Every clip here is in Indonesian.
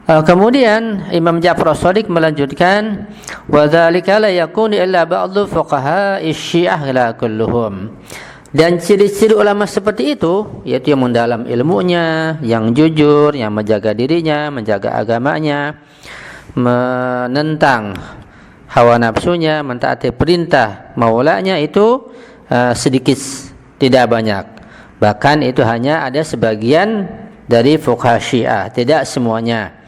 Kemudian Imam Ja'far As-Shadiq melanjutkan, wa dzalika la yakunu illa ba'dhu fuqaha asy-Syiah la kulluhum. Dan ciri-ciri ulama seperti itu, yaitu yang mendalam ilmunya, yang jujur, yang menjaga dirinya, menjaga agamanya, menentang hawa nafsunya, mentaati perintah maulanya, itu sedikit, tidak banyak. Bahkan itu hanya ada sebagian dari fuqaha Syiah, tidak semuanya.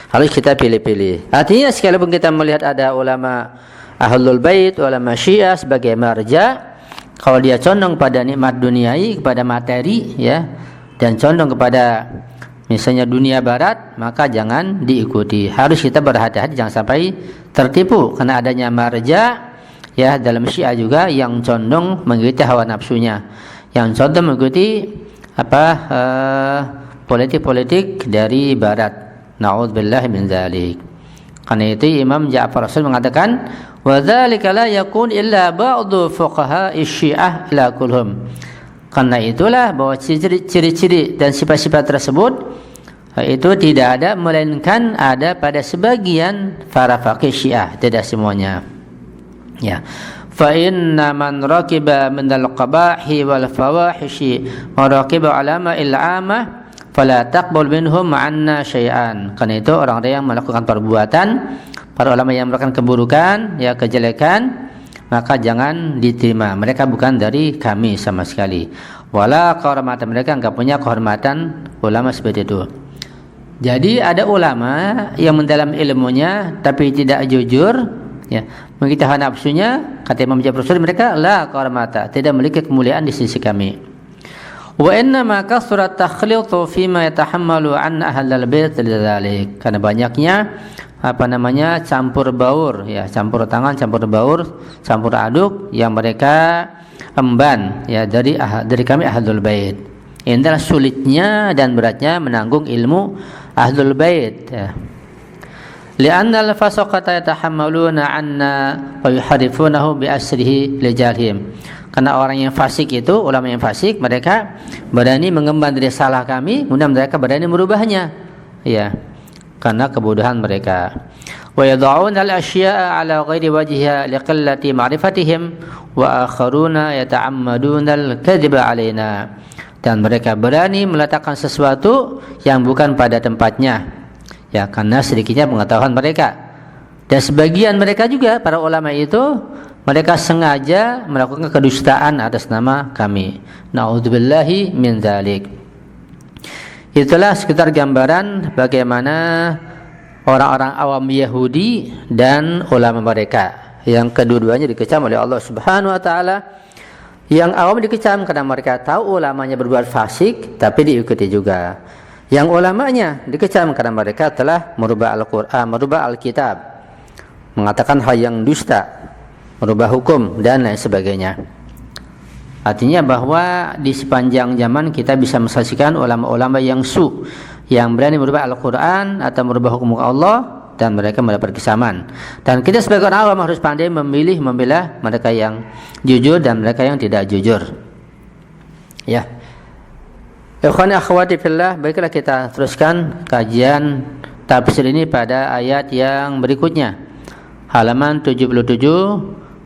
Harus kita pilih-pilih. Artinya sekalipun kita melihat ada ulama Ahlul Bait, ulama Syiah sebagai marja, kalau dia condong pada nikmat duniawi, kepada materi, ya, dan condong kepada misalnya dunia barat, maka jangan diikuti. Harus kita berhati-hati jangan sampai tertipu karena adanya marja, ya, dalam Syiah juga yang condong mengikuti hawa nafsunya, yang condong mengikuti politik-politik dari barat. Na'udzubillah min dzalik. Karena itu Imam Ja'far As-Shadiq mengatakan, wa dzalika la yakun illa ba'dhu fuqaha asy-Syiah la kulhum. Karena itulah bahwa ciri-ciri dan sifat-sifat tersebut itu tidak ada melainkan ada pada sebagian para faqih Syiah, tidak semuanya. Ya. Fa inna man raqiba min al-qabahi wal fawahishi wa raqiba ulama al-'amah fala taqbal minhum 'anna syai'an. Karena itu orang-orang yang melakukan perbuatan, para ulama yang melakukan keburukan, ya, kejelekan, maka jangan diterima. Mereka bukan dari kami sama sekali. Wala kehormatan, mereka enggak punya kehormatan ulama seperti itu. Jadi ada ulama yang mendalam ilmunya tapi tidak jujur, ya, mengikuti hawa nafsunya. Kata Imam Ja'far As-Shadiq, mereka la kehormatan, tidak memiliki kemuliaan di sisi kami. Wa inna ma kasura takhlitu fima yatahammalu an ahlul bait lidzalik. Karena banyaknya campur baur, ya, campur tangan, campur baur, campur aduk yang mereka emban, ya, dari kami ahlul bait. Ini adalah sulitnya dan beratnya menanggung ilmu ahlul bait, ya. Li'anna al-fasaqata yatahammaluna 'anna wa yuharifunahu bi asrihi li jahlihim. Karena orang yang fasik itu, ulama yang fasik, mereka berani mengemban dari salah kami, kemudian mereka berani merubahnya, ya, karena kebodohan mereka. Wa yad'una al-asya'a 'ala ghairi wajhiha liqillati ma'rifatihim wa akharuna yata'ammaduna al-kadhiba 'alaina. Dan mereka berani meletakkan sesuatu yang bukan pada tempatnya, ya, karena sedikitnya pengetahuan mereka. Dan sebagian mereka juga, para ulama itu, mereka sengaja melakukan kedustaan atas nama kami. Na'udzubillahi min dzalik. Itulah sekitar gambaran bagaimana orang-orang awam Yahudi dan ulama mereka, yang kedua-duanya dikecam oleh Allah Subhanahu wa taala. Yang awam dikecam karena mereka tahu ulamanya berbuat fasik tapi diikuti juga. Yang ulamanya dikecam karena mereka telah merubah Al-Qur'an, merubah Alkitab, mengatakan hal yang dusta, merubah hukum dan lain sebagainya. Artinya bahwa di sepanjang zaman kita bisa menyaksikan ulama-ulama yang yang berani merubah Al-Quran atau merubah hukum Allah, dan mereka mendapat kesamaan. Dan kita sebagai orang awam harus pandai memilah mereka yang jujur dan mereka yang tidak jujur. Ya. Ikhwani akhwati fillah, baiklah kita teruskan kajian tafsir ini pada ayat yang berikutnya. Halaman 77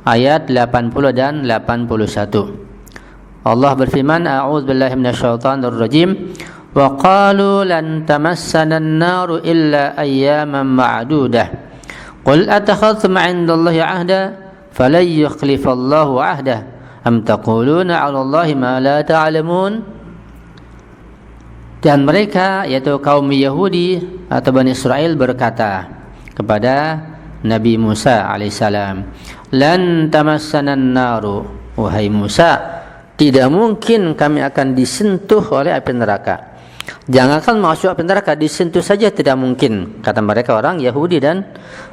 ayat 80 dan 81. Allah berfirman, a'udzubillahi minasyaitonir rajim. Wa qalu lan tamassana an-naru illa ayyaman ma'dudah. Qul atakhadhtum 'indallahi 'ahda falan yukhlifallahu 'ahdah. Am taquluna 'ala Allahi ma la ta'lamun. Dan mereka, yaitu kaum Yahudi atau Bani Israel, berkata kepada Nabi Musa alaihissalam, lan tamassana an-naru, wahai Musa, tidak mungkin kami akan disentuh oleh api neraka. Jangankan masuk api neraka, disentuh saja tidak mungkin, kata mereka orang Yahudi dan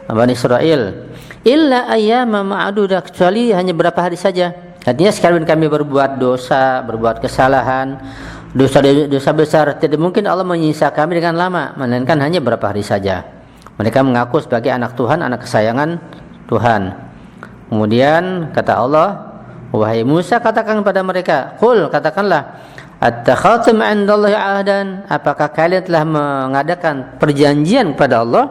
Bani Israel. Illa ayyama ma'dudah, kecuali hanya berapa hari saja. Artinya sekalian kami berbuat dosa, berbuat kesalahan, dosa besar, tidak mungkin Allah menyiksa kami dengan lama, melainkan hanya berapa hari saja. Mereka mengaku sebagai anak Tuhan, anak kesayangan Tuhan. Kemudian kata Allah, wahai Musa, katakan kepada mereka, qul, katakanlah, Attakhatum 'indallahi 'ahdan, apakah kalian telah mengadakan perjanjian kepada Allah?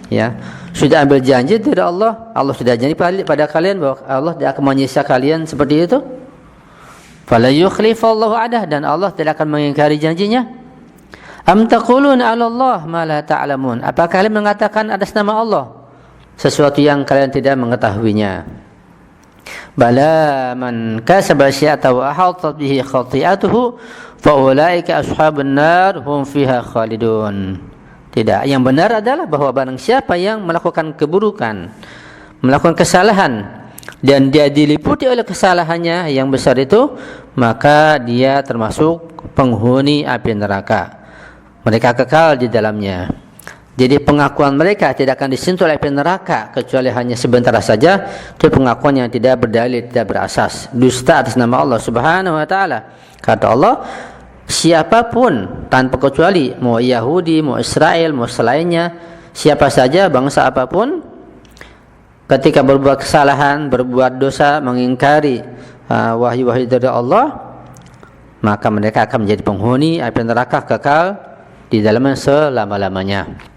Ya, sudah ambil janji dari Allah. Allah sudah janji pada kalian bahwa Allah tidak akan menyiksa kalian seperti itu. Fala yukhlifallahu 'ahdah, dan Allah tidak akan mengingkari janjinya. Am taquluna 'ala Allah ma la ta'lamun, apakah kalian mengatakan atas nama Allah sesuatu yang kalian tidak mengetahuinya? Bala man kasaba syi'atan wa ahatat bihi khati'atuhu fa ulaika ashabun nar hum fiha khalidun. Tidak, yang benar adalah bahwa barang siapa yang melakukan keburukan, melakukan kesalahan, dan dia diliputi oleh kesalahannya yang besar itu, maka dia termasuk penghuni api neraka. Mereka kekal di dalamnya. Jadi pengakuan mereka tidak akan disentuh oleh api neraka kecuali hanya sebentar saja. Itu pengakuan yang tidak berdalil, tidak berasas, dusta atas nama Allah Subhanahu wa taala. Kata Allah, siapapun tanpa kecuali, mau Yahudi, mau Israel, mau selainnya, siapa saja, bangsa apapun, ketika berbuat kesalahan, berbuat dosa, mengingkari wahyu-wahyu dari Allah, maka mereka akan menjadi penghuni api neraka kekal di dalamnya selama-lamanya.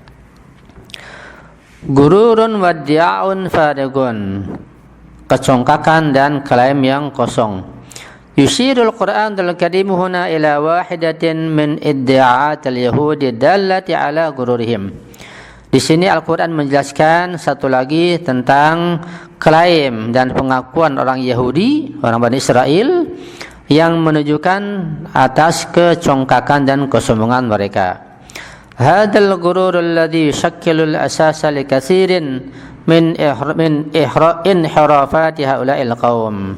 Gururun waddia'un farigun, kecongkakan dan klaim yang kosong. Yushirul Quran al-Karim huna ila wahidatin min iddi'at al-yahudi dallati ala gururihim. Di sini Al-Quran menjelaskan satu lagi tentang klaim dan pengakuan orang Yahudi, orang Bani Israel, yang menunjukkan atas kecongkakan dan kesombongan mereka. Hadal gurur alladhi yushakkilu al-asasa li katsirin min inhirafati haula'il qaum.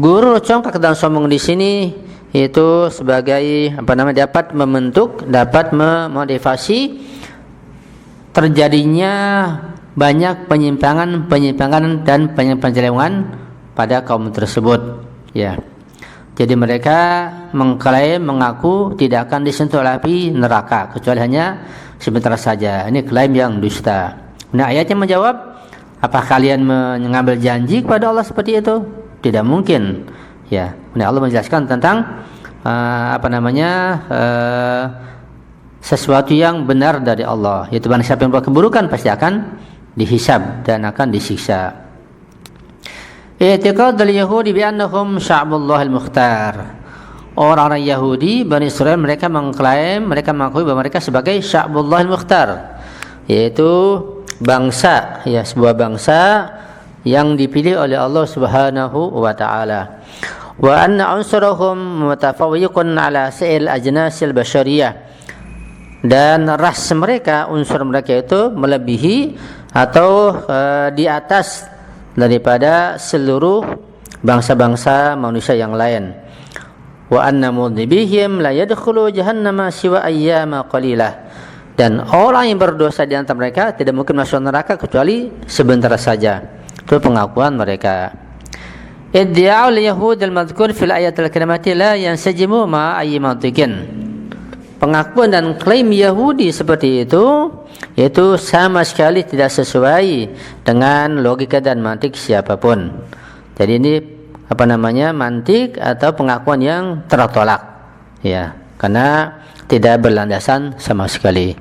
Gurur, congkak dan sombong di sini itu sebagai dapat membentuk, dapat memotivasi terjadinya banyak penyimpangan dan penyelewengan pada kaum tersebut. Ya. Jadi mereka mengklaim, mengaku tidak akan disentuh oleh api neraka kecuali hanya sebentar saja. Ini klaim yang dusta. Nah, ayatnya menjawab, apa kalian mengambil janji kepada Allah seperti itu? Tidak mungkin. Ya. Nah, Allah menjelaskan tentang sesuatu yang benar dari Allah. Yaitu barang siapa yang berbuat keburukan pasti akan dihisab dan akan disiksa. I'tiqad al-Yahudi bi'annahum sya'bullahil mukhtar. Orang-orang Yahudi, Bani Israel, mereka mengklaim, mereka mengakui bahwa mereka sebagai sya'bullahil mukhtar, yaitu bangsa, ya, sebuah bangsa yang dipilih oleh Allah Subhanahu wa taala. Wa anna unsurahum mutafawwiqun ala sa'il ajnasil basyariyah. Dan ras mereka, unsur mereka itu melebihi atau di atas daripada seluruh bangsa-bangsa manusia yang lain. Wa anna mudhibihim la yadkhulu jahannama siwa ayyama qalilah. Dan orang yang berdosa di antara mereka tidak mungkin masuk neraka kecuali sebentar saja. Itu pengakuan mereka. Iddia'ul yahud al-madhkur fil ayat al-karimati la yansajimu ma ayyi mantiqin. Pengakuan dan klaim Yahudi seperti itu sama sekali tidak sesuai dengan logika dan mantik siapapun. Jadi ini mantik atau pengakuan yang tertolak, ya, karena tidak berlandasan sama sekali.